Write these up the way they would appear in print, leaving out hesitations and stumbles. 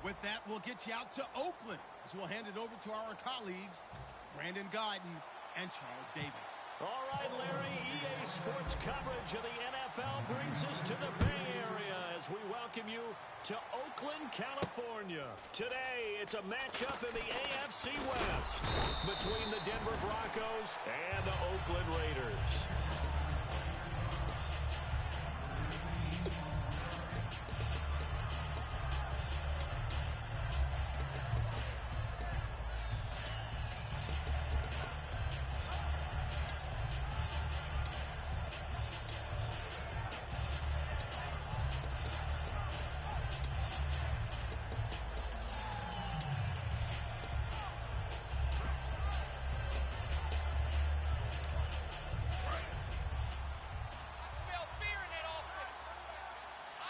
With that, we'll get you out to Oakland as we'll hand it over to our colleagues, Brandon Guyton and Charles Davis. All right, Larry, EA Sports coverage of the NFL brings us to the Bay Area as we welcome you to Oakland, California. Today, it's a matchup in the AFC West between the Denver Broncos and the Oakland Raiders.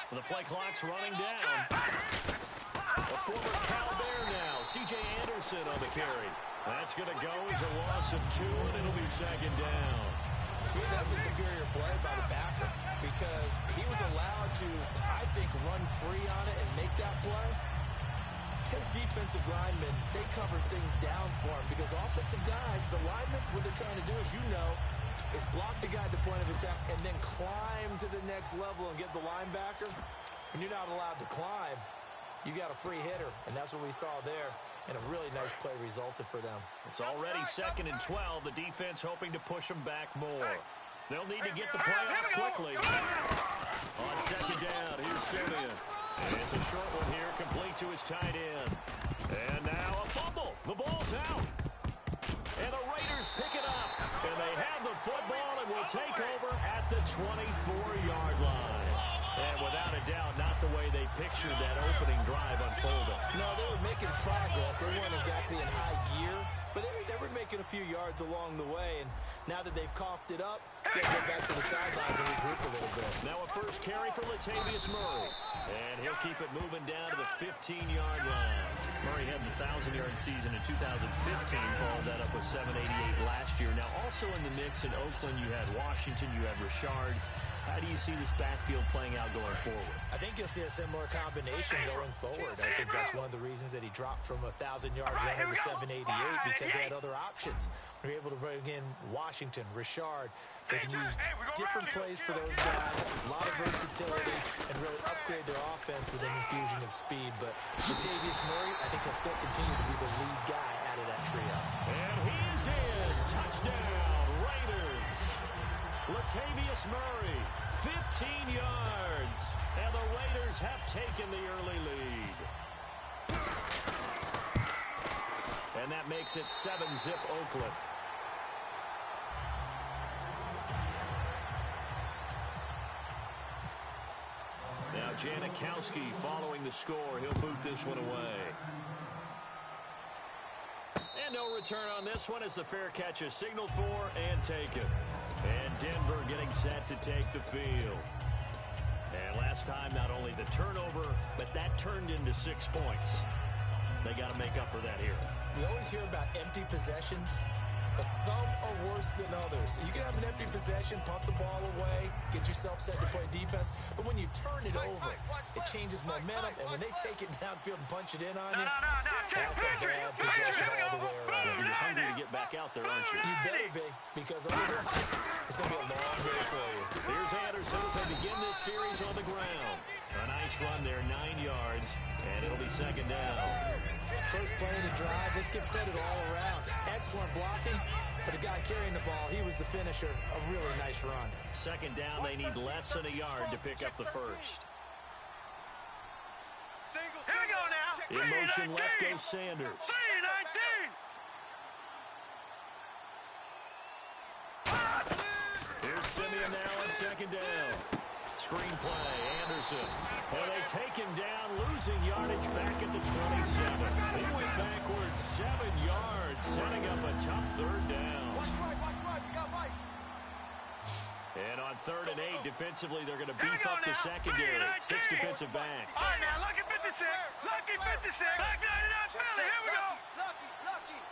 The play clock's running down. A former Cal Bear now. C.J. Anderson on the carry. That's going to go as a loss of 2, and it'll be second down. To me, that's a superior play by the backer because he was allowed to, I think, run free on it and make that play. His defensive linemen, they covered things down for him because offensive guys, the linemen, what they're trying to do, as you know, is block the guy at the point of attack and then climb to the next level and get the linebacker. When you're not allowed to climb, you got a free hitter, and that's what we saw there, and a really nice play resulted for them. It's already 2nd and 12. The defense hoping to push them back more. They'll need to get the play off quickly. On second down, here's Simeon. And it's a short one here, complete to his tight end. And now a fumble. The ball's out. And the Raiders pick it up. And they have the football and will take over at the 24-yard line. And without a doubt, not the way they pictured that opening drive unfolding. No, they were making progress. They weren't exactly in high gear, but they were making a few yards along the way. And now that they've coughed it up, they'll get back to the sidelines and regroup a little bit. Now a first carry for Latavius Murray. And he'll keep it moving down to the 15-yard line. Murray had the 1,000-yard season in 2015, followed that up with 788 last year. Now also in the mix in Oakland, you had Washington, you had Richard. How do you see this backfield playing out going forward? I think you'll see a similar combination going forward. I think that's one of the reasons that he dropped from a 1,000-yard runner to 788 because they had other options. They're able to bring in Washington, Richard. They can use different plays for those guys, a lot of versatility, and really upgrade their offense with an infusion of speed. But Latavius Murray, I think he'll still continue to be the lead guy out of that trio. And he's in. Touchdown, Raiders. Latavius Murray, 15 yards. And the Raiders have taken the early lead. And that makes it 7-zip Oakland. Now Janikowski following the score. He'll boot this one away. And no return on this one as the fair catch is signaled for and taken. And Denver getting set to take the field. And last time, not only the turnover, but that turned into 6 points. They got to make up for that here. We always hear about empty possessions, but some are worse than others. You can have an empty possession, pump the ball away, get yourself set to play defense, but when you turn it over, it changes momentum, and when they take it downfield and punch it in on you, that's a bad possession all the way around. You're hungry to get back out there, aren't you? You better be, because otherwise, it's going to be a long day for you. Here's Anderson as they begin this series on the ground. A nice run there, 9 yards, and it'll be second down. First play of the drive, let's give credit all around. Excellent blocking, but the guy carrying the ball, he was the finisher. A really nice run. Second down, they need less than a yard to pick up the first. Here we go now. In motion left goes Sanders. 3-19. Here's Simeon now on second down. Screen play, Anderson. And they take him down, losing yardage back at the 27. He went backwards 7 yards, setting up a tough third down. Watch right, we got right. And on 3rd and 8, defensively, they're going to beef up the secondary. 6 defensive backs. All right, now, lucky 56. Lucky 56. Back 99, Philly. Here we go. Lucky.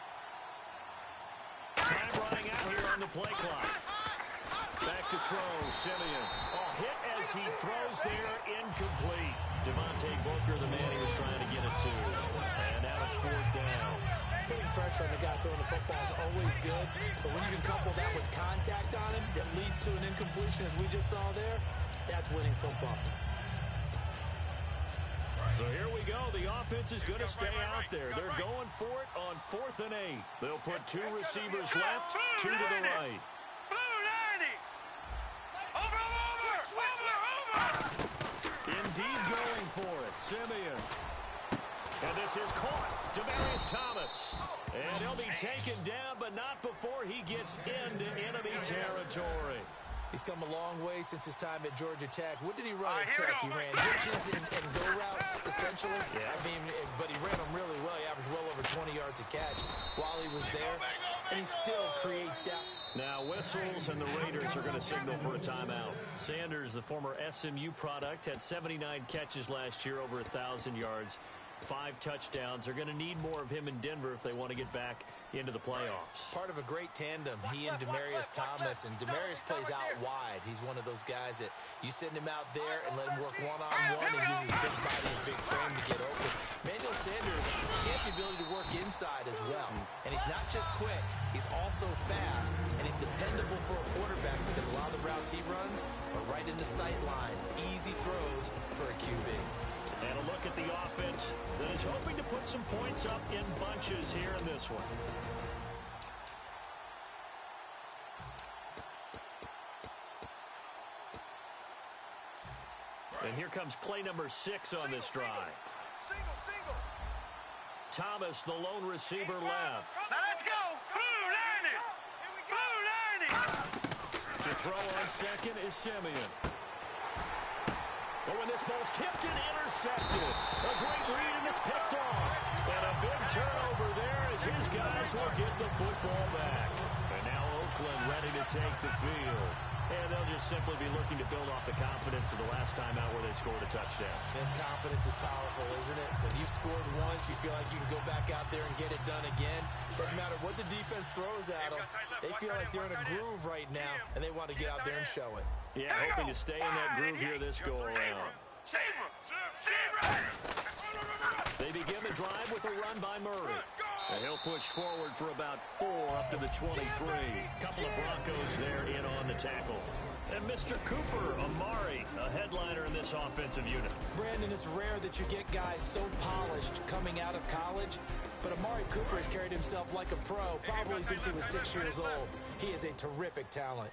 Time running out here on the play clock. Back to throw, Simeon. Oh, hit as he throws there, incomplete. Devontae Booker, the man he was trying to get it to. And now it's 4th down. Putting pressure on the guy throwing the football is always good, but when you can couple that with contact on him that leads to an incompletion, as we just saw there, that's winning football. So here we go. The offense is going to stay out there. They're going for it on 4th and 8. They'll put 2 receivers left, 2 to the right. Indeed going for it. Simeon. And this is caught. Demaryius Thomas. And he'll be taken down, but not before he gets into enemy territory. He's come a long way since his time at Georgia Tech. What did he run at Tech? He ran hitches and go routes, essentially. Yeah. I mean, but he ran them really well. He averaged well over 20 yards a catch while he was there. And he still creates doubt. Now whistles, and the Raiders are going to signal for a timeout. Sanders, the former SMU product, had 79 catches last year, over 1,000 yards, 5 touchdowns. They're going to need more of him in Denver if they want to get back into the playoffs. Part of a great tandem, he and Demaryius Thomas. And Demaryius plays out wide. He's one of those guys that you send him out there and let him work one-on-one and use his big body and big frame to get open. Emmanuel Sanders has the ability to work inside as well. And he's not just quick, he's also fast, and he's dependable for a quarterback because a lot of the routes he runs are right into sight lines. Easy throws for a QB. And a look at the offense that is hoping to put some points up in bunches here in this one. And here comes play number 6 on this drive. Single. Thomas, the lone receiver left. Now let's go. Blue 90. To throw on second is Simeon. Oh, and this ball's tipped and intercepted. A great read, and it's picked off. And a big turnover there as his guys will get the football back. And now Oakland ready to take the field. And they'll just simply be looking to build off the confidence of the last time out where they scored a touchdown. And confidence is powerful, isn't it? When you've scored once, you feel like you can go back out there and get it done again. Doesn't matter what the defense throws at them. They feel like they're in a groove right now, and they want to get out there and show it. Yeah, hoping to stay in that groove here this go-around. They begin the drive with a run by Murray. And he'll push forward for about 4 up to the 23. Couple of Broncos there in on the tackle. And Mr. Cooper, Amari, a headliner in this offensive unit. Brandon, it's rare that you get guys so polished coming out of college, but Amari Cooper has carried himself like a pro probably since he was 6 years old. He is a terrific talent.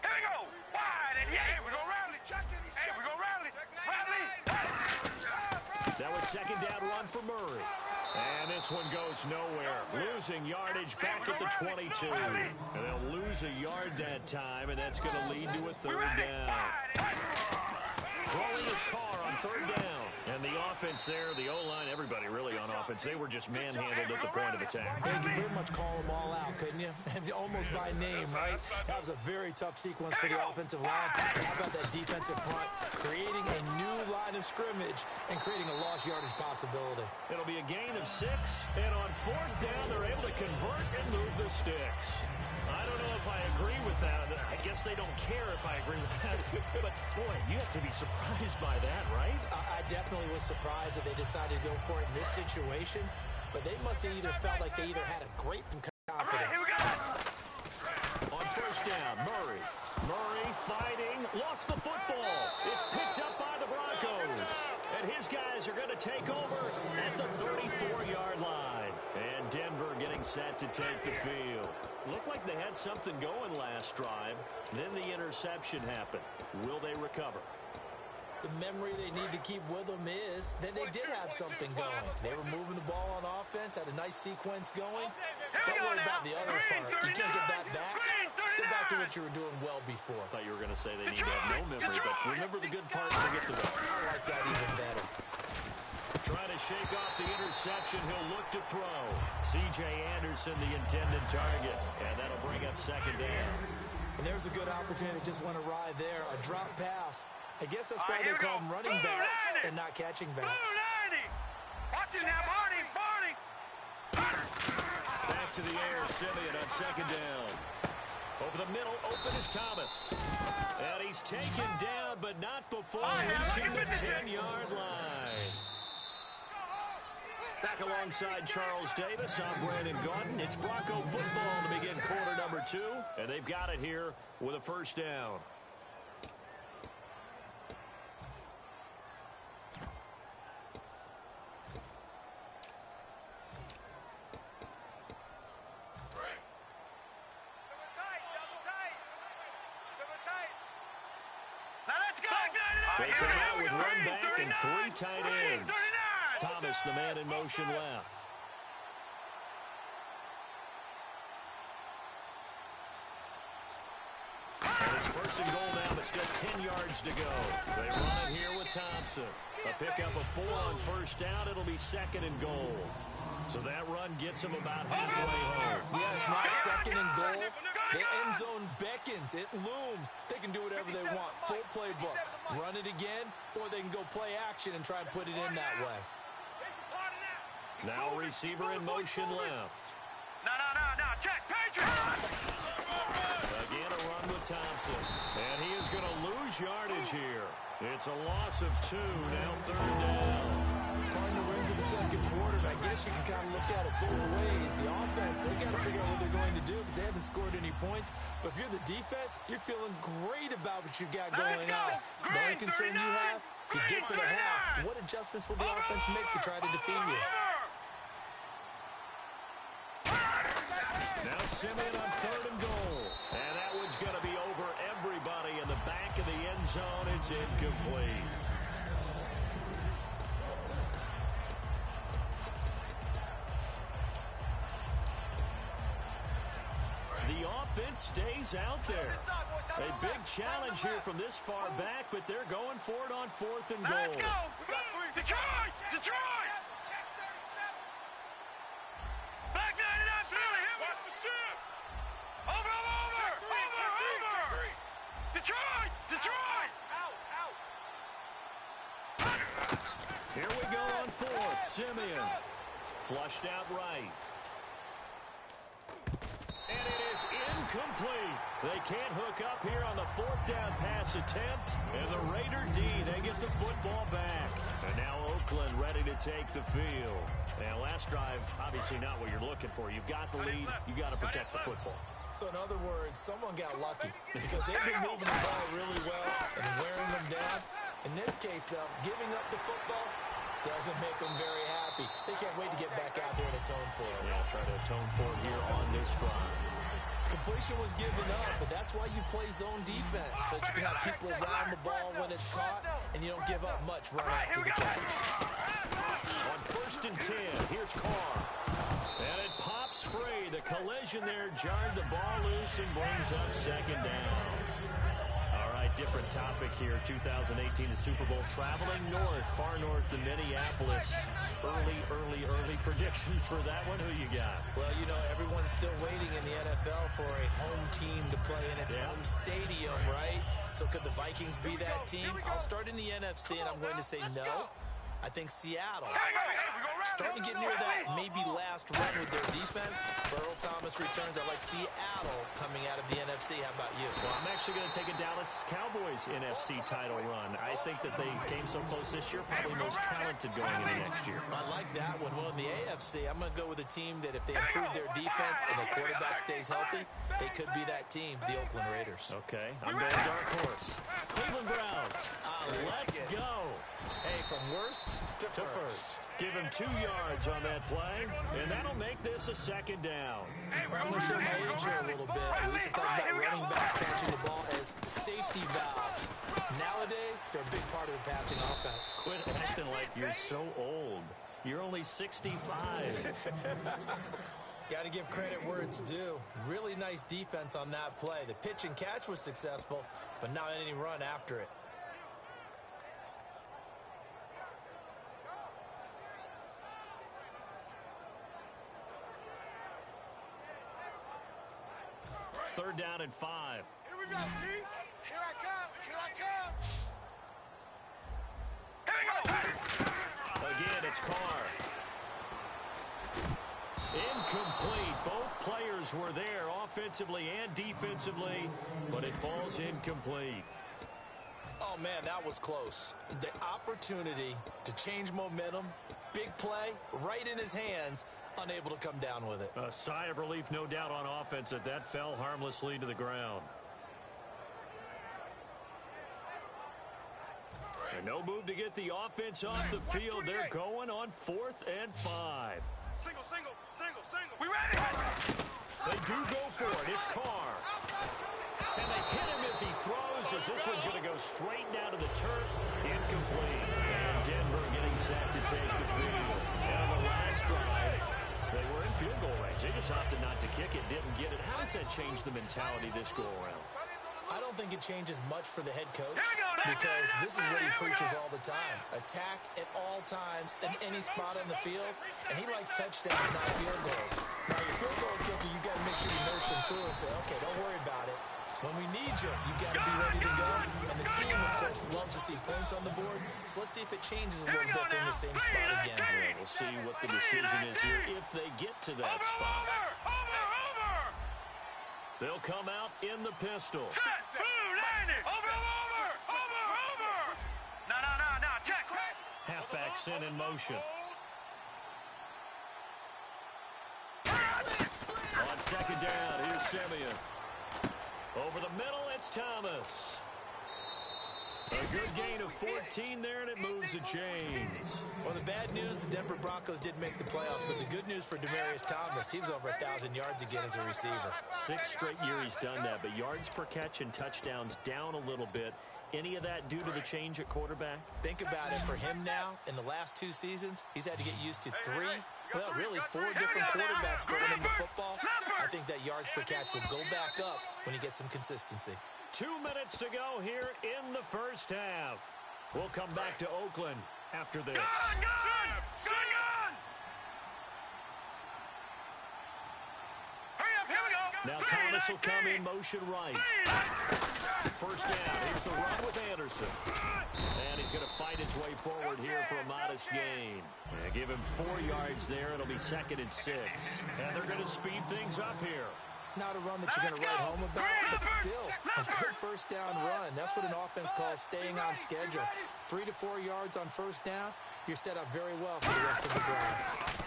Here we go. Wide and yeah. Hey, we're going to rally. Hey, we're going to rally. That was second down run for Murray. And this one goes nowhere. Losing yardage back at the 22. And they'll lose a yard that time, and that's going to lead to a 3rd down. Throwing his car on 3rd down. And the offense there, the O-line, everybody really on offense, they were just manhandled at the point of attack. Yeah, you can pretty much call them all out, couldn't you? Almost by name, right? That was a very tough sequence for the offensive line. How about that defensive front? Creating a new line of scrimmage and creating a lost yardage possibility. It'll be a gain of 6, and on 4th down, they're able to convert and move the sticks. I don't know if I agree with that. I guess they don't care if I agree with that. But, boy, you have to be surprised by that, right? I definitely was surprised that they decided to go for it in this situation. But they must have either felt like they either had a great confidence. On 1st down, Murray. Murray fighting, lost the football. It's picked up by the Broncos. And his guys are going to take over at the 34-yard line. And Denver getting set to take the field. Looked like they had something going last drive. Then the interception happened. Will they recover? The memory they need to keep with them is that they did have something going. They were moving the ball on offense, had a nice sequence going. Don't worry about the other part. You can't get that back. Let's go back to what you were doing well before. I thought you were going to say they need to have no memory, but remember the good part and forget the bad. I like that even better. Trying to shake off the interception. He'll look to throw. C.J. Anderson, the intended target. And that'll bring up 2nd down. And there's a good opportunity. Just went awry there. A drop pass. I guess that's why they call them running backs and not catching backs. Watch it now, Barney. Back to the air, Simeon on 2nd down. Over the middle, open is Thomas. And he's taken down, but not before reaching the 10-yard line. Back alongside Charles Davis, I'm Brandon Gaudin. It's Bronco football to begin quarter number 2, and they've got it here with a first down. They come out with one back and 3 tight ends. Thomas, the man in motion left. And it's first and goal now, but still 10 yards to go. They run it here with Thompson. A pickup of 4 on first down. It'll be second and goal. So that run gets him about halfway home. Yeah, it's not second and goal. The end zone beckons. It looms. They can do whatever they want. Full playbook. Run it again, or they can go play action and try and put it in that way. Now receiver in motion left. No. Check. Patriots! Again, a run with Thompson. And he is going to lose yardage here. It's a loss of 2. Now third down. Starting to run to the second quarter, but I guess you can kind of look at it both ways. The offense, they've got to figure out what they're going to do because they haven't scored any points. But if you're the defense, you're feeling great about what you got going on. The only concern you have, to get to the half, what adjustments will the offense make to try to defeat you? Now Simeon on third and goal. And that one's going to be over everybody in the back of the end zone. It's incomplete. The offense stays out there. A big challenge here from this far back, but they're going for it on 4th and goal. Let's go! Detroit! Back 99, Philly! Watch the shift! Over! Detroit! Here we go on 4th. Simeon flushed out right. And it is incomplete. They can't hook up here on the 4th down pass attempt. And the Raider D, they get the football back. And now Oakland ready to take the field. Now, last drive, obviously not what you're looking for. You've got the lead. You got to protect the football. So, in other words, someone got lucky because they've been moving the ball really well and wearing them down. In this case, though, giving up the football doesn't make them very happy. They can't wait to get back out there and atone for it. Yeah, try to atone for it here on this drive. Completion was given up, but that's why you play zone defense, so you can have people around the ball when it's caught, and you don't give up much right after the catch. On 1st and 10, here's Carr. And it pops free. The collision there jarred the ball loose and brings up second down. All right, different topic here. 2018, the Super Bowl, traveling north, far north to Minneapolis. Early predictions for that one. Who you got? Well, you know, everyone's still waiting in the NFL for a home team to play in its home stadium, right? So could the Vikings be that team? I'll start in the NFC, and I'm going to say no. I think Seattle, starting to get near that maybe last run with their defense. Earl Thomas returns. I like Seattle coming out of the NFC. How about you? Well, I'm actually going to take a Dallas Cowboys NFC title run. I think that they came so close this year, probably most talented going into next year. I like that one. Well, in the AFC, I'm going to go with a team that if they improve their defense and the quarterback stays healthy, they could be that team, the Oakland Raiders. Okay, I'm going dark horse. Cleveland Browns. Let's go. Hey, from worst to first. Give him 2 yards on that play, and that'll make this a second down. I'm going to show my age here a little bit. We used to talk about running backs catching the ball as safety valves. Nowadays, they're a big part of the passing offense. Quit acting like you're so old. You're only 65. Got to give credit where it's due. Really nice defense on that play. The pitch and catch was successful, but not any run after it. Third down and 5. Here we go, D. Here I come. Again, it's Carr. Incomplete. Both players were there. Offense offensively and defensively, but it falls incomplete. Oh, man, that was close. The opportunity to change momentum, big play, right in his hands, unable to come down with it. A sigh of relief, no doubt, on offense that fell harmlessly to the ground. And no move to get the offense off the field. They're going on 4th and 5. Single. We ready? They do go for it. It's Carr. And they hit him as he throws, as this one's going to go straight down to the turf. Incomplete. And Denver getting set to take the field. And on the last drive, they were in field goal range. They just opted not to kick it, didn't get it. How does that change the mentality this go around? I don't think it changes much for the head coach because this is what he preaches all the time. Attack at all times in any spot on the field, and he likes touchdowns, not field goals. Now, your field goal kicker, you got to make sure you nurse him through and say, okay, don't worry about it. When we need you, you got to be ready to go. And the team, of course, loves to see points on the board. So let's see if it changes a little bit from the same spot again. Yeah, we'll see what the decision is here if they get to that spot. Over! They'll come out in the pistol. Set! Boom! Landed! Over! No, check! Halfback sent in motion. On 2nd down, here's Simeon. Over the middle, it's Thomas. A good gain of 14 there, and it moves the chains. Well, the bad news, the Denver Broncos did make the playoffs, but the good news for Demaryius Thomas, he was over 1,000 yards again as a receiver. 6th straight year he's done that, but yards per catch and touchdowns down a little bit. Any of that due to the change at quarterback? Think about it. For him now, in the last 2 seasons, he's had to get used to 4 different quarterbacks throwing him the football. I think that yards per catch will go back up when he gets some consistency. 2 minutes to go here in the first half. We'll come back to Oakland after this. Gun! Hurry up, here we go! Now Thomas will come in motion right. First down, here's the run with Anderson. And he's going to fight his way forward here for a modest gain. And give him 4 yards there. It'll be 2nd and 6. And they're going to speed things up here. Not a run that you're going to write home about, but still a good first down run. That's what an offense calls staying on schedule. 3 to 4 yards on first down, you're set up very well for the rest of the drive.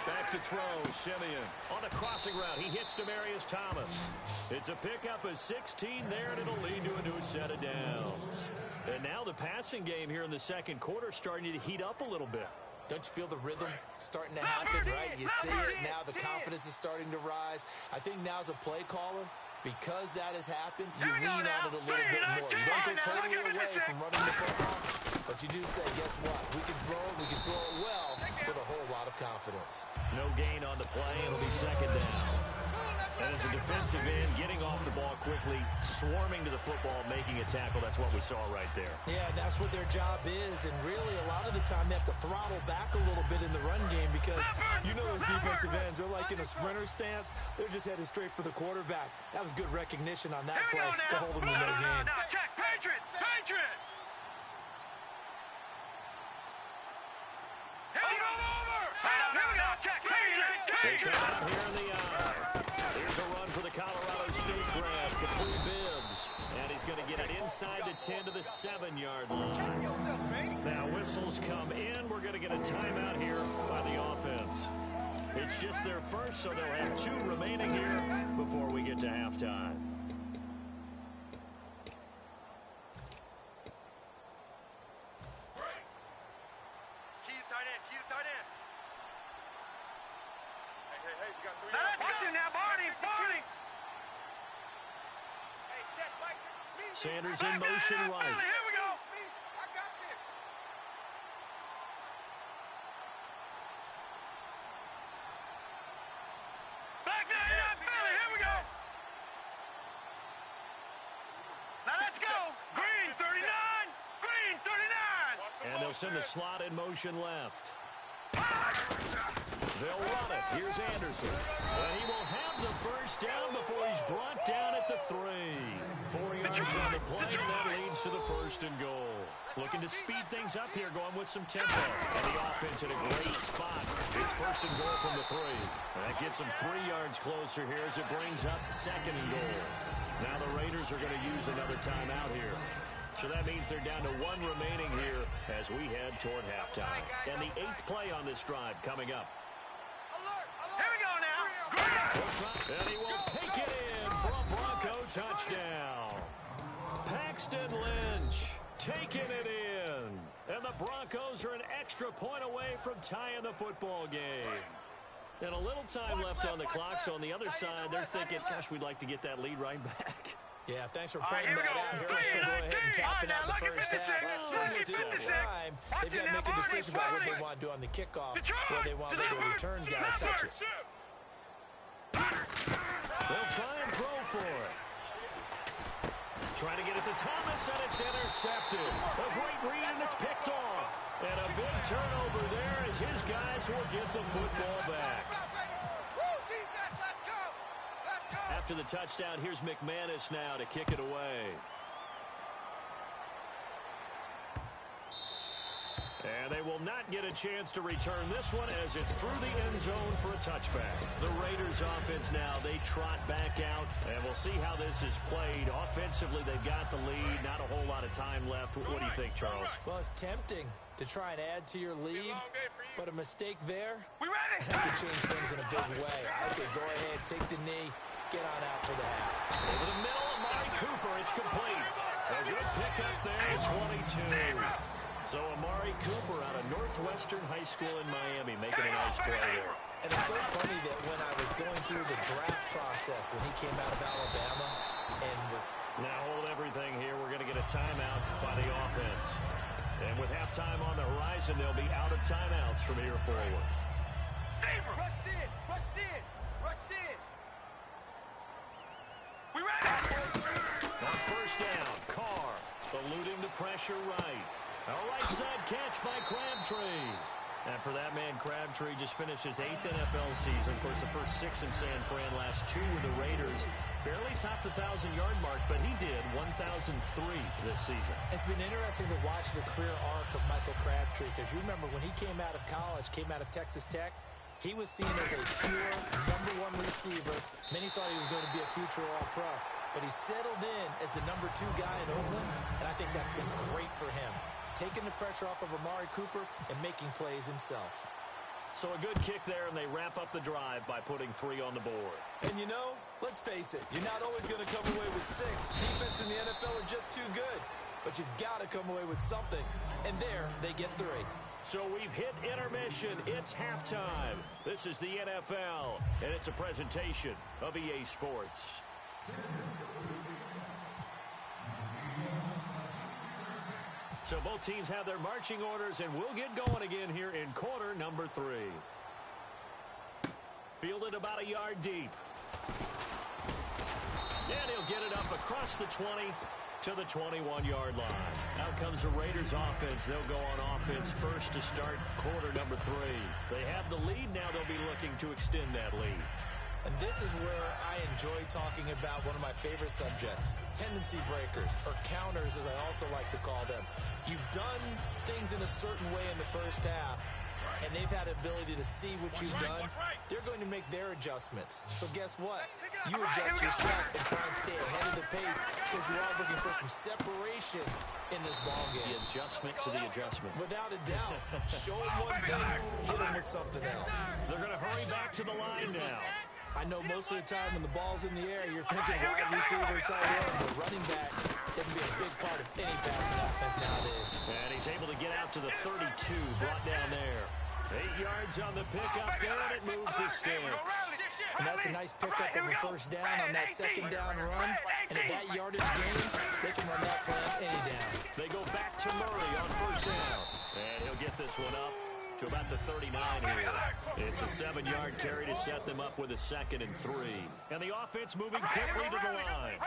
Back to throw, Simeon. On a crossing route, he hits Demaryius Thomas. It's a pickup of 16 there, and it'll lead to a new set of downs. And now the passing game here in the second quarter starting to heat up a little bit. Don't you feel the rhythm starting to happen, right? You see it now. The confidence is starting to rise. I think now as a play caller, because that has happened, you lean on it a little bit more. You don't go totally away from running the football, but you do say, guess what? We can throw it well with a whole lot of confidence. No gain on the play. It'll be 2nd down. And as a defensive end, getting off the ball quickly, swarming to the football, making a tackle, that's what we saw right there. Yeah, that's what their job is, and really a lot of the time they have to throttle back a little bit in the run game because you know those defensive ends, they're like in a sprinter stance. They're just headed straight for the quarterback. That was good recognition on that play to hold them to no gain. Now, check! Patriots! They come out here in the eye. Here's a run for the Colorado State grab. Complete Bibbs. And he's going to get it inside the 10 to the 7-yard line. Now whistles come in. We're going to get a timeout here by the offense. It's just their first, so they'll have 2 remaining here before we get to halftime. Key to tight end. Hey, we got 3 now. Watch it now, Barney. Hey, check, Mike. Sanders in motion right. Here we go. I got this. Back there, Philly. Here we go. Now let's go. Green 39. And they'll send the slot in motion left. They'll run it. Here's Anderson. And he will have the first down before he's brought down at the 3. 4 yards on the play, and that leads to the 1st and goal. Looking to speed things up here, going with some tempo. And the offense in a great spot. It's first and goal from the 3. And that gets them 3 yards closer here as it brings up second and goal. Now the Raiders are going to use another timeout here. So that means they're down to 1 remaining here as we head toward halftime. And the 8th play on this drive coming up. Here we go now. And he will take it in for a Bronco touchdown. Paxton Lynch taking it in. And the Broncos are an extra point away from tying the football game. And a little time left on the clock, so on the other side, they're thinking, gosh, we'd like to get that lead right back. Yeah, thanks for pointing that out. Here we're going to go ahead and tapping out the first half. Still time. They've got to make a decision about what they want to do on the kickoff, where they want to let the return guy touch it. They'll try and throw for it. Trying to get it to Thomas, and it's intercepted. A great read, and it's picked off. And a big turnover there as his guys will get the football back. After the touchdown, here's McManus now to kick it away. And they will not get a chance to return this one as it's through the end zone for a touchback. The Raiders offense now, they trot back out, and we'll see how this is played. Offensively, they've got the lead, not a whole lot of time left. What do you think, Charles? Well, it's tempting to try and add to your lead, but a mistake there that could change things in a big way. I say go ahead, take the knee, get on out for the half. Over the middle, Amari Cooper, it's complete. A good pickup there at 22. So Amari Cooper out of Northwestern High School in Miami making a nice play there. And it's so funny that when I was going through the draft process when he came out of Alabama and was... Now hold everything here. We're going to get a timeout by the offense. And with halftime on the horizon, they'll be out of timeouts from here forward. Rush in! Rush in! Rush in! We ready! On first down, Carr eluding the pressure right. A right side catch by Crabtree. And for that man, Crabtree just finished his 8th NFL season. Of course, the first 6 in San Fran, last 2 with the Raiders. Barely topped the 1,000-yard mark, but he did 1,003 this season. It's been interesting to watch the career arc of Michael Crabtree, because you remember when he came out of college, came out of Texas Tech, he was seen as a pure #1 receiver. Many thought he was going to be a future All-Pro. But he settled in as the #2 guy in Oakland, and I think that's been great for him. Taking the pressure off of Amari Cooper and making plays himself. So a good kick there, and they wrap up the drive by putting 3 on the board. And you know, let's face it, you're not always going to come away with 6. Defense in the NFL are just too good. But you've got to come away with something. And there, they get 3. So we've hit intermission. It's halftime. This is the NFL, and it's a presentation of EA Sports. So both teams have their marching orders, and we'll get going again here in quarter number 3. Fielded about a yard deep. And he'll get it up across the 20 to the 21-yard line. Out comes the Raiders offense. They'll go on offense first to start quarter number 3. They have the lead now. They'll be looking to extend that lead. And this is where I enjoy talking about one of my favorite subjects, tendency breakers, or counters as I also like to call them. You've done things in a certain way in the first half, and they've had the ability to see what you've done. They're going to make their adjustments. So guess what? You adjust yourself and try and stay ahead of the pace because you're all looking for some separation in this ballgame. The adjustment to the adjustment. Without a doubt. Show them one thing, hit them with something else. They're going to hurry back to the line now. I know most of the time when the ball's in the air, you're thinking wide receiver, tight end, but running backs can be a big part of any passing offense nowadays. And he's able to get out to the 32, brought down there. 8 yards on the pickup there, and it moves his stance. And that's a nice pickup of a first down on that second down run. And at that yardage gain, they can run that play on any down. They go back to Murray on first down. And he'll get this one up to about the 39 here. It's a 7-yard carry to set them up with a 2nd and 3. And the offense moving quickly to the line.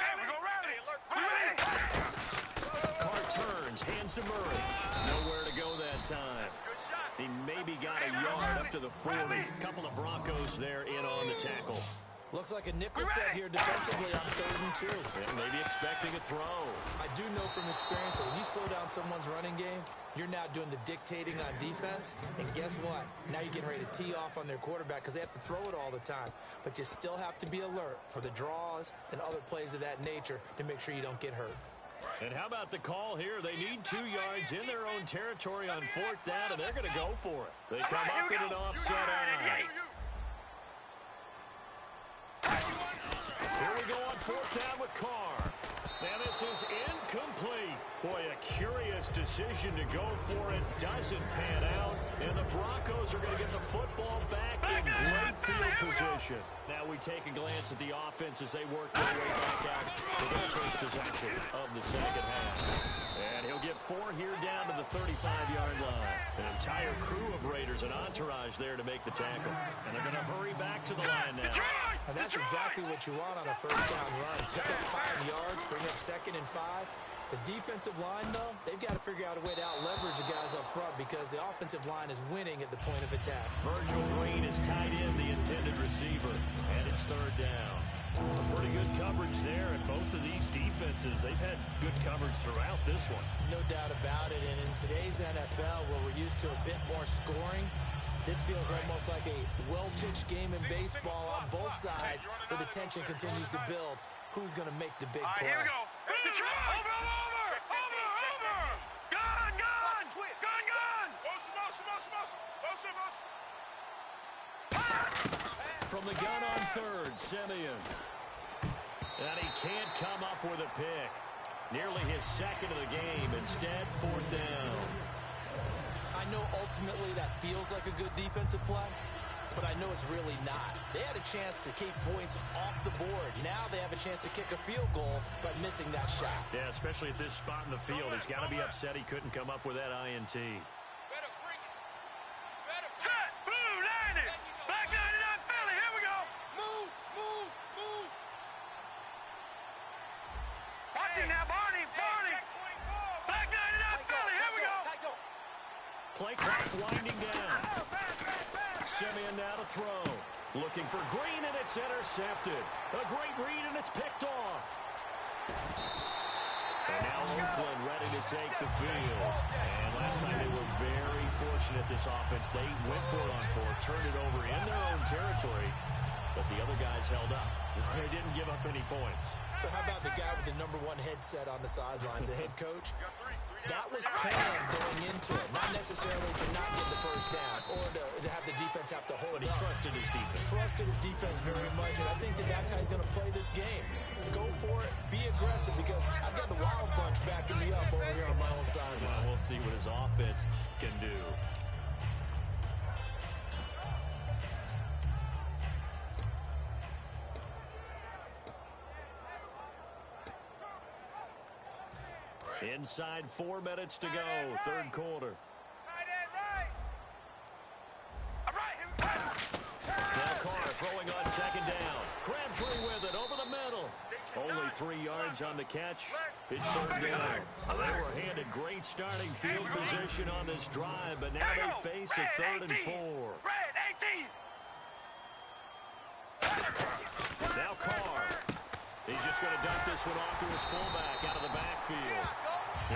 Carr turns, hands to Murray. Nowhere to go that time. He maybe got a yard up to the 40. A couple of Broncos there in on the tackle. Looks like a nickel set here defensively on 3rd and 2. And maybe expecting a throw. I do know from experience that when you slow down someone's running game, you're now doing the dictating on defense. And guess what? Now you're getting ready to tee off on their quarterback because they have to throw it all the time. But you still have to be alert for the draws and other plays of that nature to make sure you don't get hurt. And how about the call here? They need 2 yards in their own territory on 4th down, and they're going to go for it. They come up in an offset eye. Here we go on 4th down with Carr. And this is incomplete. Boy, a curious decision to go for it. Doesn't pan out. And the Broncos are going to get the football back in great field position. Now we take a glance at the offense as they work their way back out to their first possession of the second half. And he'll get 4 here down to the 35-yard line. An entire crew of Raiders, an entourage there to make the tackle. And they're going to hurry back to the line now. And that's exactly what you want on a 1st down run. Pick up 5 yards, bring up 2nd and 5. The defensive line, though, they've got to figure out a way to out-leverage the guys up front because the offensive line is winning at the point of attack. Virgil Green is tied in, the intended receiver, and it's 3rd down. Pretty good coverage there, and both of these defenses, they've had good coverage throughout this one. No doubt about it, and in today's NFL, where we're used to a bit more scoring, this feels almost like a well-pitched game in baseball on both sides where the tension continues to build. Who's going to make the big play? Here we go. Detroit! Over! Gun! From the gun on 3rd, Simeon. And he can't come up with a pick. Nearly his 2nd of the game. Instead, 4th down. I know ultimately that feels like a good defensive play, but I know it's really not. They had a chance to keep points off the board. Now they have a chance to kick a field goal, but missing that shot. Yeah, especially at this spot in the field. He's got to be upset he couldn't come up with that INT. Set! Blue landed! Black 99 Philly, here we go! Move! Watch him now, Barney! Black 99 Philly, here we go! Play clock winding down. Simeon now to throw. Looking for Green, and it's intercepted. A great read, and it's picked off. And now Oakland ready to take the field. And last night they were very fortunate, this offense. They went for it on 4th, turned it over in their own territory, but the other guys held up. They didn't give up any points. So how about the guy with the #1 headset on the sidelines, the head coach? That was planned going into it, not necessarily to not get the 1st down or to have the defense have to hold But he up. trusted his defense. Trusted his defense very much, and I think that's how he's going to play this game. Go for it, be aggressive, because I've got the Wild Bunch backing me up over here on my own sideline. Well, we'll see what his offense can do. Inside 4 minutes to go, 3rd quarter. Now Carr throwing on 2nd down. Crabtree with it over the middle. Only 3 yards on the catch. It's 3rd down. They were handed great starting field position on this drive, but now they face a 3rd and 4. Now Carr. He's just going to dump this one off to his fullback out of the backfield.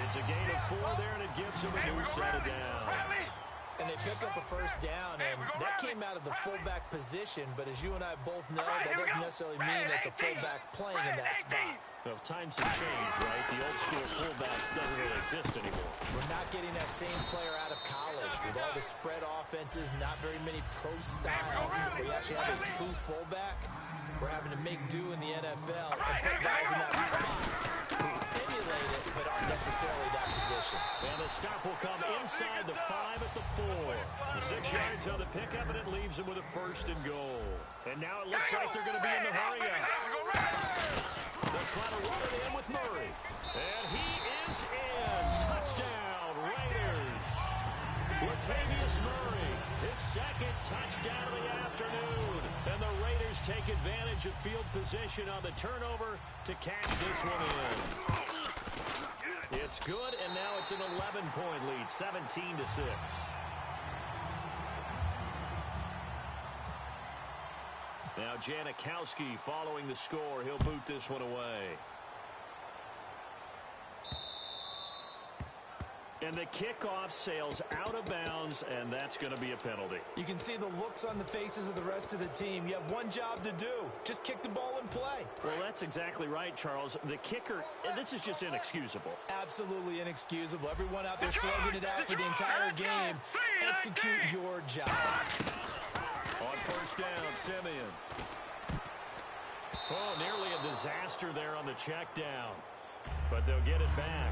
It's a gain of 4 there, and it gives him a new set of downs. And they pick up a 1st down, and that came out of the fullback position, but as you and I both know, that doesn't necessarily mean it's a fullback playing in that spot. Well, times have changed, right? The old school fullback doesn't really exist anymore. We're not getting that same player out of college with all the spread offenses, not very many pro style. We actually have a true fullback. We're having to make do in the NFL and put guys in that spot who emulate it but aren't necessarily that position. And the stop will come inside the 5 at the 4. The 6 yards on the pickup, and it leaves him with a 1st and goal. And now it looks like they're going to be in the hurry up. They'll try to run it in with Murray. And he is in. Touchdown, Raiders. Latavius Murray, his 2nd touchdown of the afternoon. And the Raiders take advantage of field position on the turnover to cash this one in. It's good, and now it's an 11-point lead, 17-6. Now Janikowski following the score. He'll boot this one away. And the kickoff sails out of bounds, and that's going to be a penalty. You can see the looks on the faces of the rest of the team. You have one job to do. Just kick the ball and play. Well, that's exactly right, Charles. The kicker, this is just inexcusable. Absolutely inexcusable. Everyone out there slugging it out for the entire game. Execute your job. On first down, Simeon. Oh, nearly a disaster there on the check down. But they'll get it back.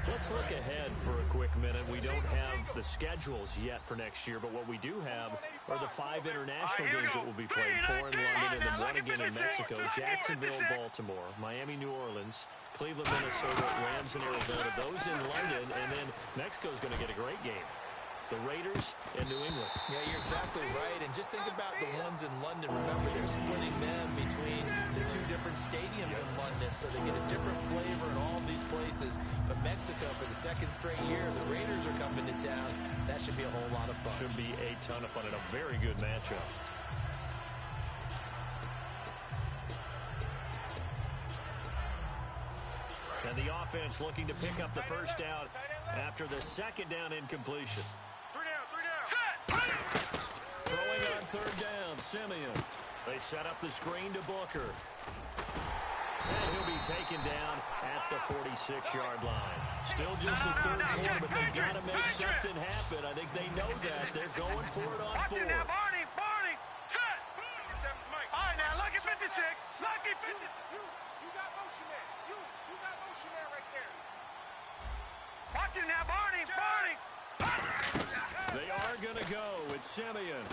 Let's look ahead for a quick minute. We don't have the schedules yet for next year, but what we do have are the 5 international games that will be played. 4 in London and then 1 again in Mexico. Jacksonville, Baltimore, Miami, New Orleans, Cleveland, Minnesota, Rams, and Arizona. Those in London, and then Mexico's going to get a great game. The Raiders and New England. Yeah, you're exactly right. And just think about the ones in London. Remember, they're splitting them between the 2 different stadiums in London, so they get a different flavor in all of these places. But Mexico, for the 2nd straight year, the Raiders are coming to town. That should be a whole lot of fun. Should be a ton of fun and a very good matchup. And the offense looking to pick up the first down after the 2nd down incompletion. Throwing on 3rd down, Simeon. They set up the screen to Booker. And he'll be taken down at the 46-yard line. Still just the 3rd quarter, but they've got to make something happen. I think they know that. They're going for it on 4th. Now, Barney, set. All right, now, lucky 56. Lucky 56. You got motion there. You got motion there right there. Watch it now, Barney. They are going to go. It's Simeon.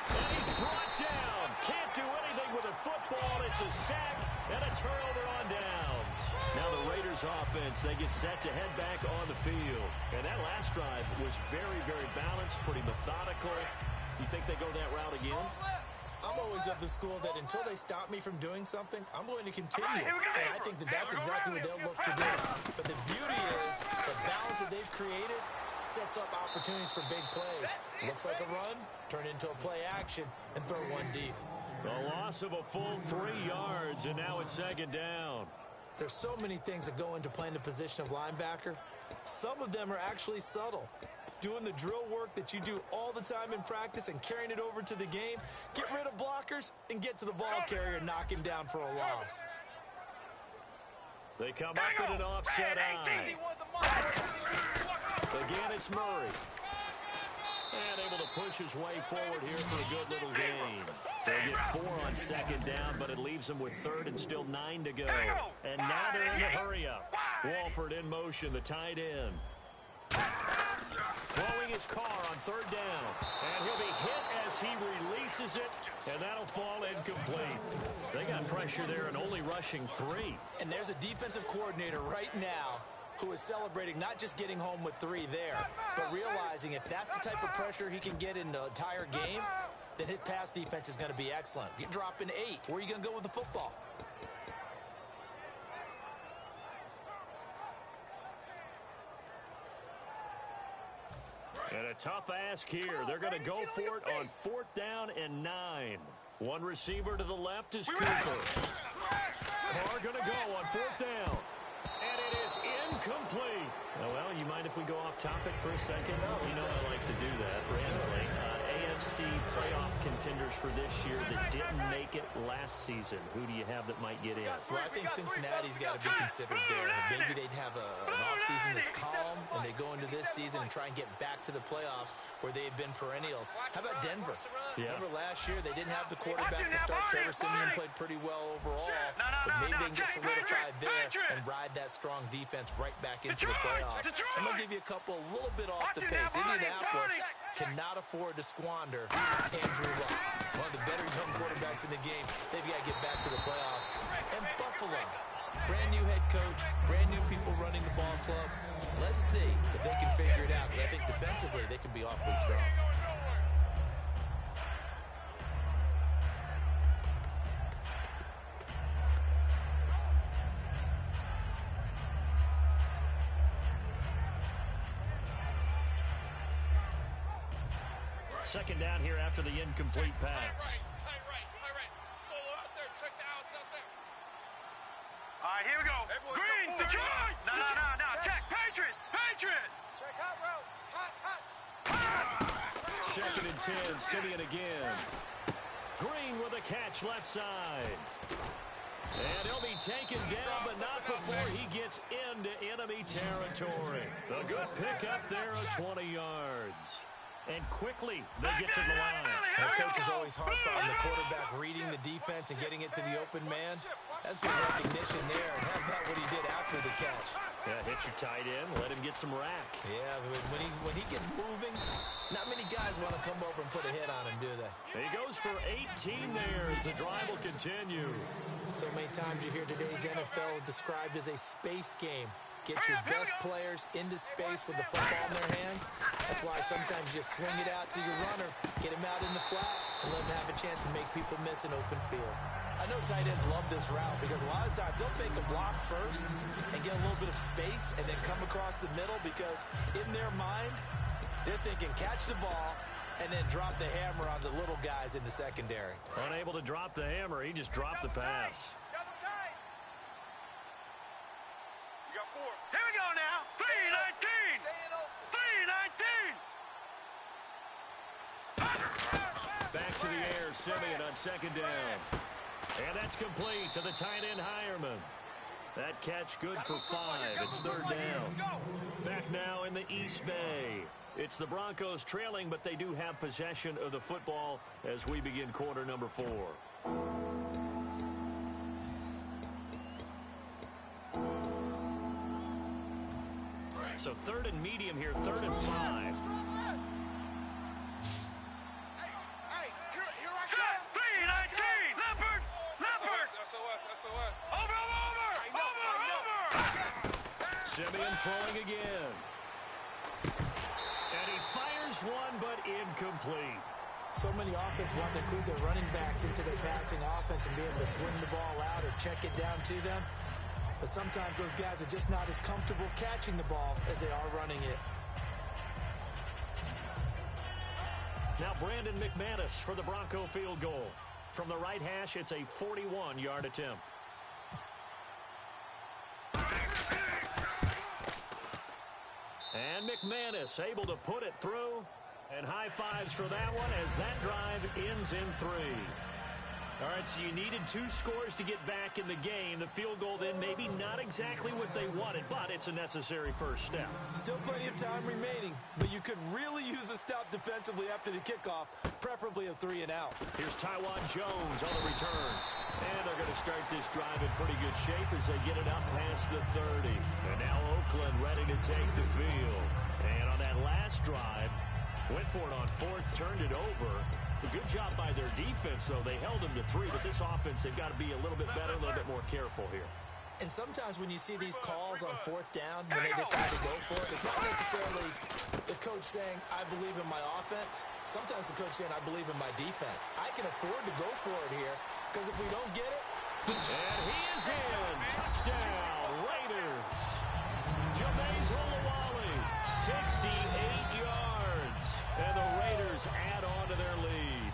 And he's brought down. Can't do anything with a football. It's a sack and a turnover on downs. Now the Raiders offense, they get set to head back on the field. And that last drive was very, very balanced, pretty methodical. You think they go that route again? I'm always of the school that until they stop me from doing something, I'm going to continue. And I think that that's exactly what they'll look to do. But the beauty is the balance that they've created sets up opportunities for big plays. Looks like a run, turn into a play action, and throw one deep. A loss of a full 3 yards, and now it's 2nd down. There's so many things that go into playing the position of linebacker. Some of them are actually subtle. Doing the drill work that you do all the time in practice and carrying it over to the game. Get rid of blockers and get to the ball carrier and knock him down for a loss. They come up in an offset eye. Again, it's Murray. And able to push his way forward here for a good little gain. They get 4 on 2nd down, but it leaves them with 3rd and still 9 to go. And now they're in the hurry-up. Walford in motion, the tight end. Throwing his car on 3rd down. And he'll be hit as he releases it, and that'll fall incomplete. They got pressure there and only rushing 3. And there's a defensive coordinator right now who is celebrating not just getting home with 3 there, but realizing if that's the type of pressure he can get in the entire game, then his pass defense is going to be excellent. You're dropping 8. Where are you going to go with the football? And a tough ask here. They're going to go for it on 4th down and 9. One receiver to the left is Cooper. Carr going to go on 4th down. And it is incomplete. Oh, well, you mind if we go off topic for a second? You know I like to do that randomly. AFC playoff contenders for this year that didn't make it last season. Who do you have that might get in? Well, I think Cincinnati's got to be considered there. Maybe they'd have an offseason that's calm, and they go into this season and try and get back to the playoffs where they've been perennials. How about Denver? Yeah. Remember last year they didn't have the quarterback to start. Trevor Siemian played pretty well overall, but maybe they can get solidified there and ride that strong defense right back into the playoffs. I'm going to give you a couple a little bit off the pace. Indianapolis cannot afford to squander Andrew Luck, one of the better young quarterbacks in the game. They've got to get back to the playoffs. And Buffalo, brand new head coach, brand new people running the ball club. Let's see if they can figure it out, because I think defensively they can be awfully strong. Second down here after the incomplete pass. No. Check. Patriot. Check hot route. Hot. Second and 10, Simeon again. Green with a catch left side. And he'll be taken down, but not before he gets into enemy territory. A good pickup there of 20 yards. And quickly, they get to the line. Head coaches always harp on the quarterback reading the defense and getting it to the open man. That's good recognition there, and how about what he did after the catch? Yeah, hit your tight end, let him get some rack. Yeah, when he gets moving, not many guys want to come over and put a hit on him, do they? He goes for 18 there as the drive will continue. So many times you hear today's NFL described as a space game. Get your best players into space with the football in their hands. That's why sometimes you swing it out to your runner, get him out in the flat, and let him have a chance to make people miss an open field. I know tight ends love this route because a lot of times they'll fake a block first and get a little bit of space and then come across the middle because in their mind, they're thinking catch the ball and then drop the hammer on the little guys in the secondary. Unable to drop the hammer, he just dropped the pass. You got 4. Here we go now. 3-19. 3-19. Back to the air, Simeon on second down. And that's complete to the tight end, Hireman. That catch good for 5. It's third down. Back now in the East Bay. It's the Broncos trailing, but they do have possession of the football as we begin quarter number 4. So third and medium here, 3rd and 5. Simeon throwing again. And he fires one, but incomplete. So many offenses want to include their running backs into their passing offense and be able to swing the ball out or check it down to them. But sometimes those guys are just not as comfortable catching the ball as they are running it. Now Brandon McManus for the Bronco field goal. From the right hash, it's a 41-yard attempt. And McManus able to put it through. And high fives for that one as that drive ends in 3. All right, so you needed 2 scores to get back in the game. The field goal then maybe not exactly what they wanted, but it's a necessary first step. Still plenty of time remaining, but you could really use a stop defensively after the kickoff, preferably a 3 and out. Here's Tywan Jones on the return. And they're going to start this drive in pretty good shape as they get it up past the 30. And now Oakland ready to take the field. And on that last drive, went for it on 4th, turned it over. A good job by their defense, though. They held them to 3, but this offense, they've got to be a little bit better, a little bit more careful here. And sometimes when you see these calls on 4th down, when they decide to go for it, it's not necessarily the coach saying, I believe in my offense. Sometimes the coach saying, I believe in my defense. I can afford to go for it here, because if we don't get it... And he is in. Touchdown, Raiders. Jameis Olawale, 68 yards. And the Raiders add on to their lead.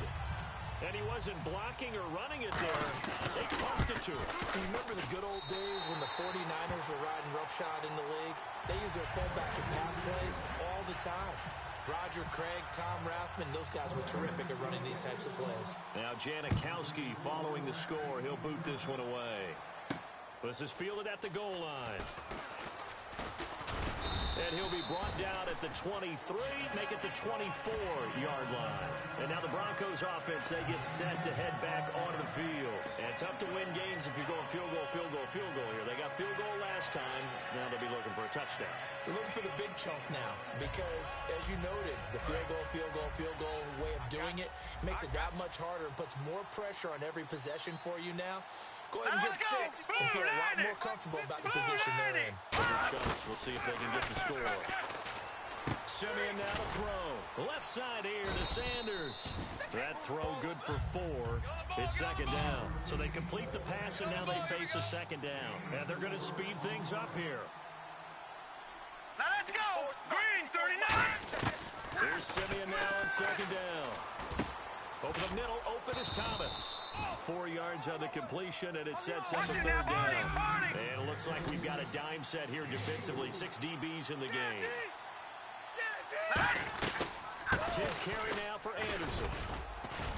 And he wasn't blocking or running it there. They tossed it to him. Remember the good old days when the 49ers were riding roughshod in the league? They used their fullback in pass plays all the time. Roger Craig, Tom Rathman, those guys were terrific at running these types of plays. Now Janikowski following the score. He'll boot this one away. This is fielded at the goal line. And he'll be brought down at the 23, make it the 24-yard line. And now the Broncos offense, they get set to head back onto the field. And tough to win games if you're going field goal here. They got field goal last time. Now they'll be looking for a touchdown. They're looking for the big chunk now because, as you noted, the field goal way of doing it makes it that much harder and puts more pressure on every possession for you now. Go ahead and get 6 and feel a lot more comfortable about the position they're in. We'll see if they can get the score. Simeon now to throw. Left side here to Sanders. That throw good for 4. It's second down. So they complete the pass, and now they face a second down. And they're going to speed things up here. Now let's go. Green, 39. Here's Simeon now on second down. Over the middle, open is Thomas. 4 yards on the completion, and it sets up a third down. And it looks like we've got a dime set here defensively. 6 DBs in the game. 10th carry now for Anderson.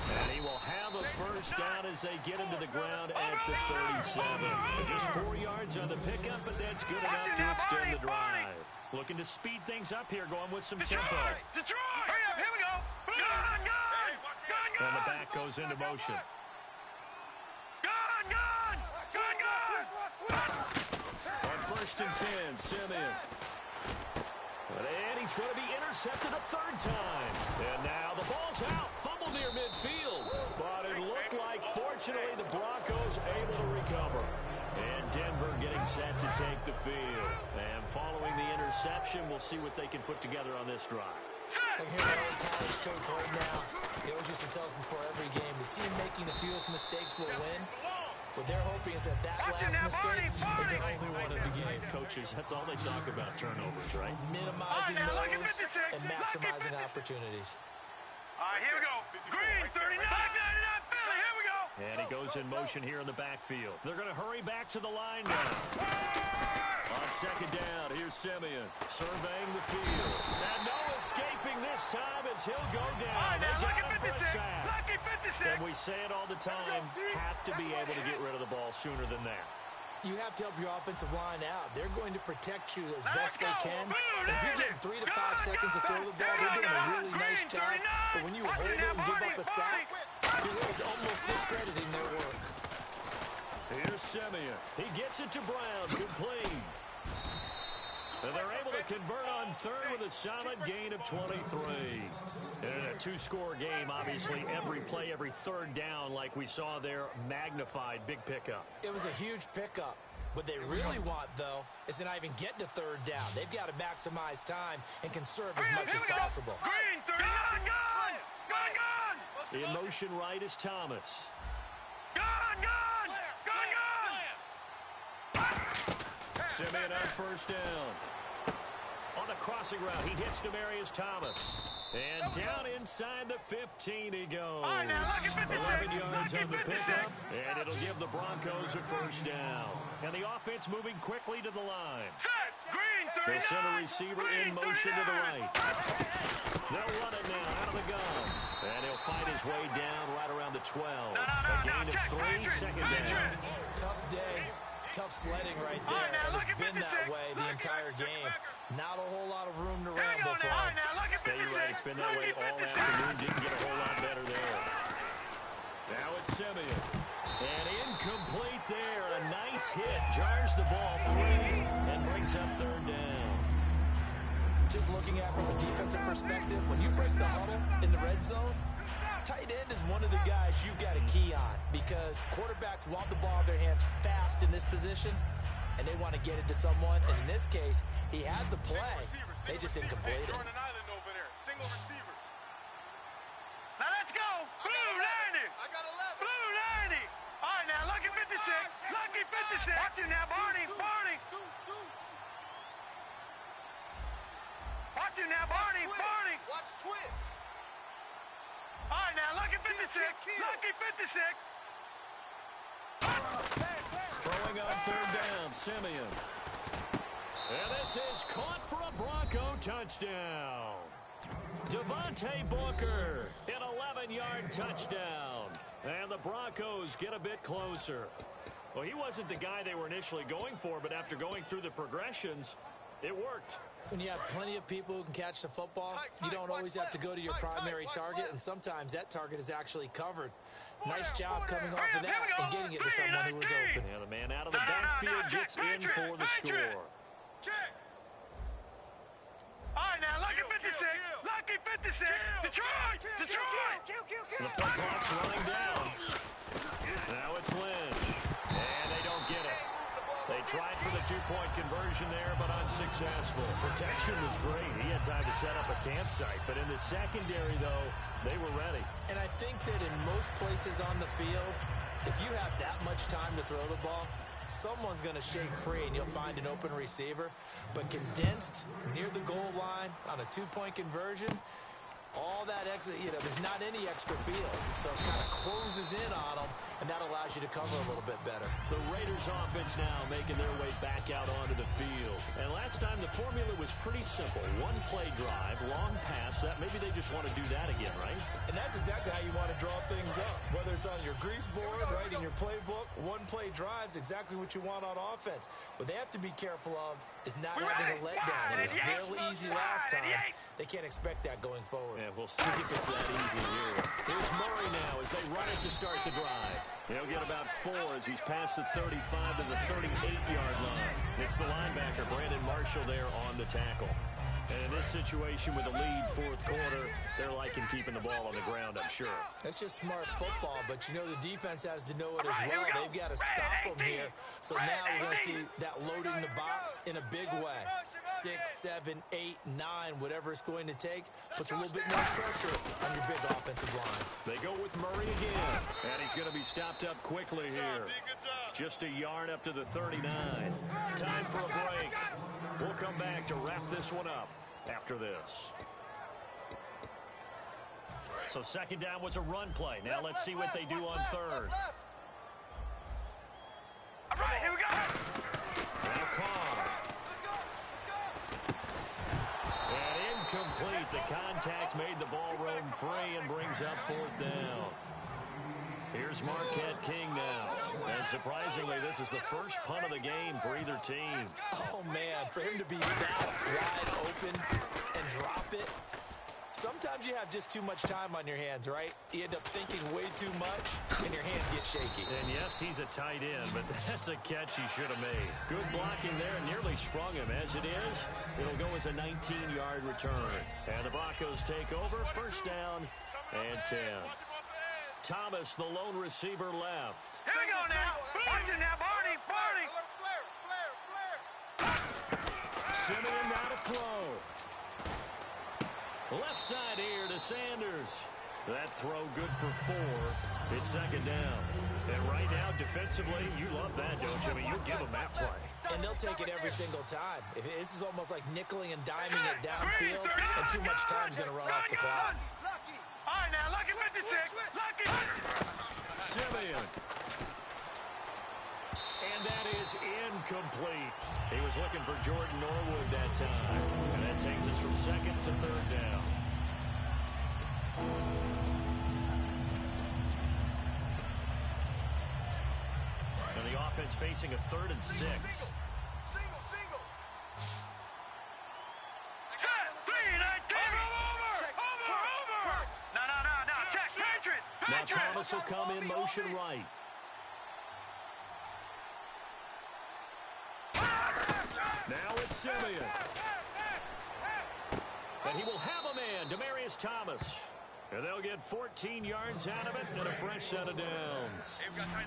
And he will have a first down as they get him to the ground at the 37. Just 4 yards on the pickup, but that's good enough to extend the drive. Looking to speed things up here, going with some tempo. Detroit! Hurry up, here we go! Gun! And the back goes into motion. Gun! On 1st and 10, Simeon. And he's going to be intercepted a third time. And now the ball's out. Fumble near midfield. But it looked like, fortunately, the Broncos able to recover. And Denver getting set to take the field. And following the interception, we'll see what they can put together on this drive. I hear our college coach right now. He always used to tell us before every game, the team making the fewest mistakes will win. What they're hoping is that last mistake is the only one of the game. Coaches, that's all they talk about, turnovers, right? Minimizing those and maximizing opportunities. All right, here we go. Green, 39, 99, Philly, here we go. And he goes in motion here in the backfield. They're going to hurry back to the line now. On 2nd down, here's Simeon surveying the field. And no escaping this time as he'll go down. All right, now, They lucky got him for a 56, sack. lucky 56. And we say it all the time, have to be able to get rid of the ball sooner than that. You have to help your offensive line out. They're going to protect you as best they can. And if you're getting 3 to 5 seconds to throw the ball, they're doing a really nice job. But when you hold it and give up a sack, you're almost discrediting their work. Here's Simeon. He gets it to Brown, complete. And they're able to convert on 3rd with a solid gain of 23. And in a 2-score game, obviously, every play, every 3rd down, like we saw there, magnified, big pickup. It was a huge pickup. What they really want, though, is to not even get to 3rd down. They've got to maximize time and conserve as much as possible. Green, 39, gun! In motion right is Thomas. Gun! Simeon on 1st down. On the crossing route, he hits Demaryius Thomas. And down inside the 15 he goes. 11 yards on the pickup, and it'll give the Broncos a first down. And the offense moving quickly to the line. Green, 39. The center receiver in motion to the right. They'll run it now out of the gun. And he'll fight his way down right around the 12. A gain of 3, 2nd down. Tough day. Tough sledding right there, and it's been that way the entire game. Not a whole lot of room to ramble for him. Yeah, you're right. It's been that way all afternoon. Didn't get a whole lot better there. Now it's Simeon. And incomplete there. A nice hit. Jars the ball free and brings up 3rd down. Just looking at it from a defensive perspective, when you break the huddle in the red zone, tight end is one of the guys you've got to key on because quarterbacks want the ball in their hands fast in this position, and they want to get it to someone. And in this case, he had the play. They just didn't complete it. Now let's go. Blue 90. I got 11. Blue 90. All right, now, lucky 56. Lucky 56. Watch it now, Barney. Watch it now, Barney. Watch twins. All right, now, lucky 56. Lucky 56. Throwing on 3rd down, Simeon. And this is caught for a Bronco touchdown. Devontae Booker, an 11-yard touchdown. And the Broncos get a bit closer. Well, he wasn't the guy they were initially going for, but after going through the progressions, it worked. When you have plenty of people who can catch the football, you don't always have to go to your primary target, and sometimes that target is actually covered. Nice job coming off of that and getting it to someone who was open. Yeah, the man out of the backfield gets in for the score. Check. All right, now, lucky 56. Lucky 56. Detroit. The play clock's running down. Now it's Lynch. And they don't get it. They tried for the 2-point conversion there, but unsuccessful. Protection was great. He had time to set up a campsite. But in the secondary, though, they were ready. And I think that in most places on the field, if you have that much time to throw the ball, someone's going to shake free and you'll find an open receiver. But condensed near the goal line on a 2-point conversion, all that extra, there's not any extra field. So it kind of closes in on them, and that allows you to cover a little bit better. The Raiders offense now making their way back out onto the field. And last time the formula was pretty simple. One play drive, long pass. That maybe they just want to do that again, right? And that's exactly how you want to draw things up. Whether it's on your grease board, right, in your playbook, one play drive's exactly what you want on offense. What they have to be careful of is not having a letdown. It was fairly easy last time. They can't expect that going forward. Yeah, we'll see if it's that easy here. Here's Murray now as they run it to start the drive. He'll get about 4 as he's past the 35 to the 38-yard line. It's the linebacker, Brandon Marshall, there on the tackle. And in this situation with a lead fourth quarter, they're liking keeping the ball on the ground, I'm sure. That's just smart football, but you know the defense has to know it as well. They've got to stop them here. So now we're going to see that loading the box in a big way. 6, 7, 8, 9, whatever it's going to take, puts a little bit more pressure on your big offensive line. They go with Murray again, and he's going to be stopped up quickly here. Just a yard up to the 39. Time for a break. We'll come back to wrap this one up after this. So second down was a run play. Now let's see what they do on third. All right, here we go. Now Carr. And incomplete. The contact made the ball roam free and brings up fourth down. Here's Marquette King now. And surprisingly, this is the first punt of the game for either team. Oh, man, for him to be that wide open and drop it. Sometimes you have just too much time on your hands, right? You end up thinking way too much, and your hands get shaky. And yes, he's a tight end, but that's a catch he should have made. Good blocking there, nearly sprung him. As it is, it'll go as a 19-yard return. And the Broncos take over, first down and 10. Thomas, the lone receiver, left. Here we go now. Watch it now, Barney. Simeon now to throw. Left side here to Sanders. That throw good for 4. It's second down. And right now, defensively, you love that, don't you? I mean, you give them that play. And they'll take it every single time. This is almost like nickeling and diming it downfield, and too much time's going to run off the clock. All right, now, Lucky 56. Lucky. Simeon. And that is incomplete. He was looking for Jordan Norwood that time. And that takes us from second to third down. And the offense facing a 3rd and 6. Single. Set. 3-19. Over. No. Check. Patriot. Now Thomas will come in motion right. Now it's Simeon. And he will have a man, Demaryius Thomas. And they'll get 14 yards out of it and a fresh set of downs.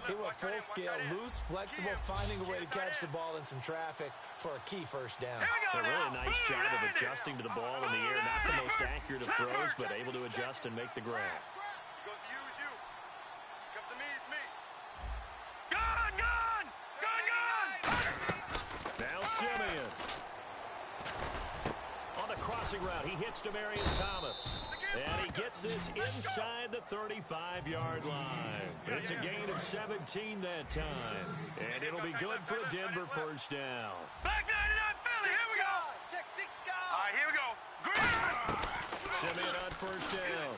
They were full scale, loose, flexible, finding a way to catch the ball in some traffic for a key first down. A really nice job of adjusting to the ball in the air. Not the most accurate of throws, but able to adjust and make the grab. Now Simeon. On the crossing route, he hits Demaryius Thomas. And he gets this inside the 35-yard line. It's a gain of 17 that time. And it'll be good for a Denver first down. Back 99 Philly, here we go. Check 6 guys. All right, here we go. Green. Simeon on first down.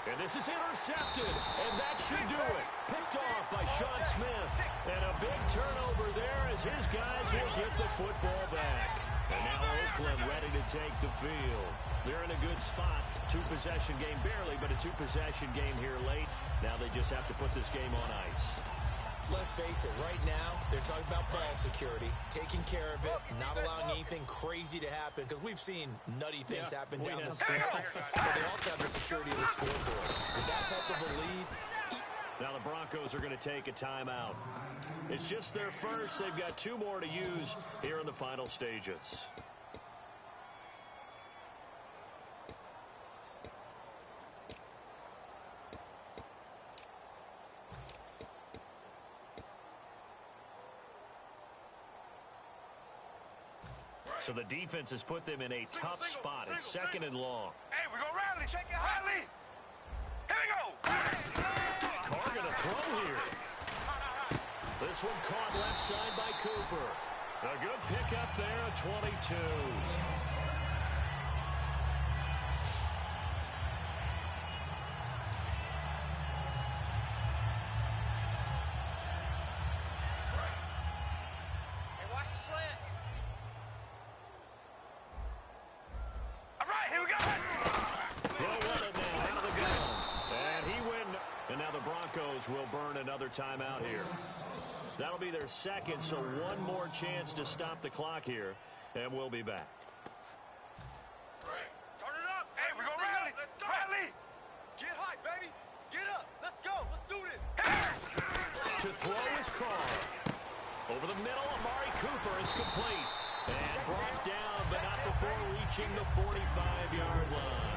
And this is intercepted, and that should do it. Picked off by Sean Smith. And a big turnover there as his guys will get the football back. And now Oakland ready to take the field. They're in a good spot. 2-possession game, barely, but a 2-possession game here late. Now they just have to put this game on ice. Let's face it, right now, they're talking about ball security, taking care of it, not allowing anything crazy to happen, because we've seen nutty things happen down the stretch, but they also have the security of the scoreboard. With that type of a lead... Now the Broncos are going to take a timeout. It's just their first. They've got 2 more to use here in the final stages. So the defense has put them in a tough spot. It's second and long. Hey, we're going to rally. Check it, rally. Here we go. the throw here. This one caught left side by Cooper. A good pickup there at 22. Will burn another timeout here. That'll be their second, so one more chance to stop the clock here, and we'll be back. Turn it up. Hey, we're going to rally. Let's go. Rally. Get hype, baby. Get up. Let's go. Let's do this. To throw his car. Over the middle, Amari Cooper. It's complete. And brought down, but not before reaching the 45-yard line.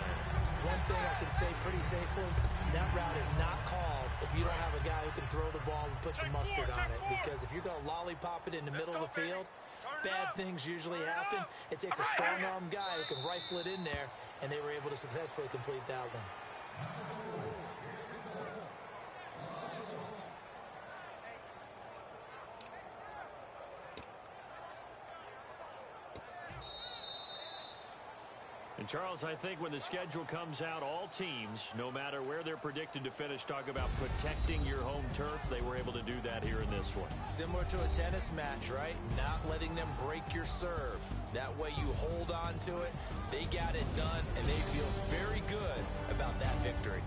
One thing I can say pretty safely, that route is not called if you don't have a guy who can throw the ball and put some mustard on it. Because if you're going to lollipop it in the middle of the field, bad things usually happen. It takes a strong-arm guy who can rifle it in there, and they were able to successfully complete that one. And, Charles, I think when the schedule comes out, all teams, no matter where they're predicted to finish, talk about protecting your home turf. They were able to do that here in this one. Similar to a tennis match, right? Not letting them break your serve. That way you hold on to it. They got it done, and they feel very good about that victory.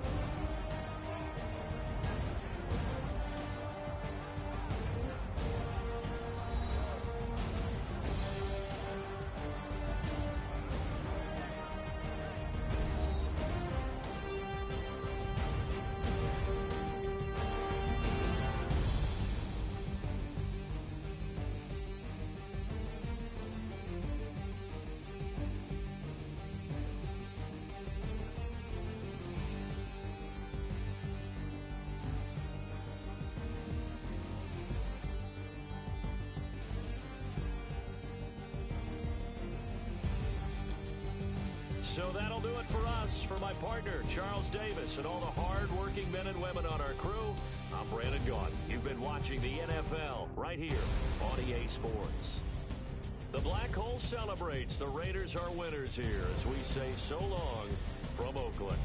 So that'll do it for us. For my partner, Charles Davis, and all the hard-working men and women on our crew, I'm Brandon Gaudin. You've been watching the NFL right here on EA Sports. The Black Hole celebrates. The Raiders are winners here as we say so long from Oakland.